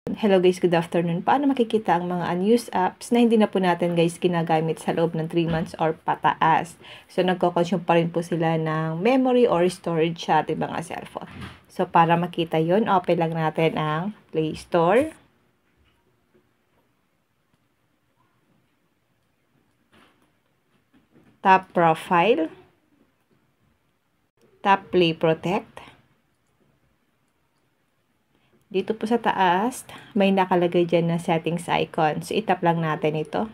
Hello guys, good afternoon. Paano makikita ang mga unused apps na hindi na po natin guys ginagamit sa loob ng 3 months or pataas? So nagko-consume pa rin po sila ng memory or storage sa ating mga cellphone. So para makita yon, open lang natin ang Play Store. Tap Profile. Tap Play Protect. Dito po sa taas, may nakalagay dyan na settings icon. So, itap lang natin ito.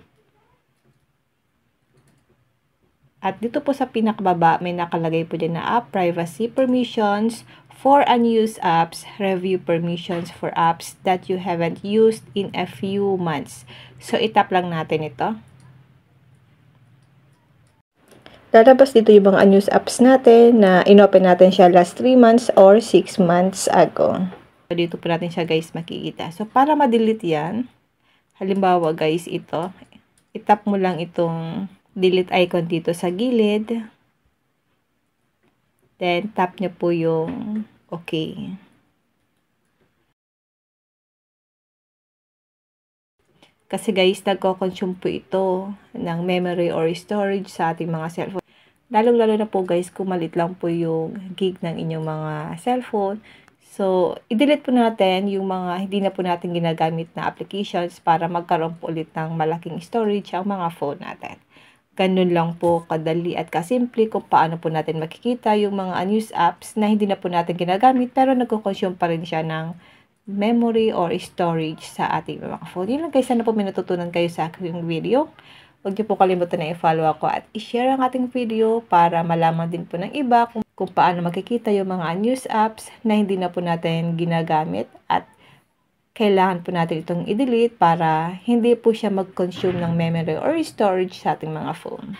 At dito po sa pinakababa, may nakalagay po dyan na app privacy permissions for unused apps, review permissions for apps that you haven't used in a few months. So, itap lang natin ito. Lalabas dito yung mga unused apps natin na inopen natin siya last 3 months or 6 months ago. So, dito po natin siya guys makikita. So, para ma-delete yan, halimbawa guys ito, itap mo lang itong delete icon dito sa gilid. Then, tap nyo po yung okay. Kasi guys, nagko-consume po ito ng memory or storage sa ating mga cellphone. Lalong-lalo na po guys, kung malit lang po yung gig ng inyong mga cellphone. So, i-delete po natin yung mga hindi na po natin ginagamit na applications para magkaroon po ulit ng malaking storage ang mga phone natin. Ganun lang po kadali at kasimple kung paano po natin makikita yung mga unused apps na hindi na po natin ginagamit pero nagko-consume pa rin siya ng memory or storage sa ating mga phone. Yun lang guys, sana po may natutunan kayo sa aking video. Huwag niyo po kalimutan na i-follow ako at i-share ang ating video para malaman din po ng iba kung paano makikita yung mga unused apps na hindi na po natin ginagamit at kailangan po natin itong i-delete para hindi po siya mag-consume ng memory or storage sa ating mga phone.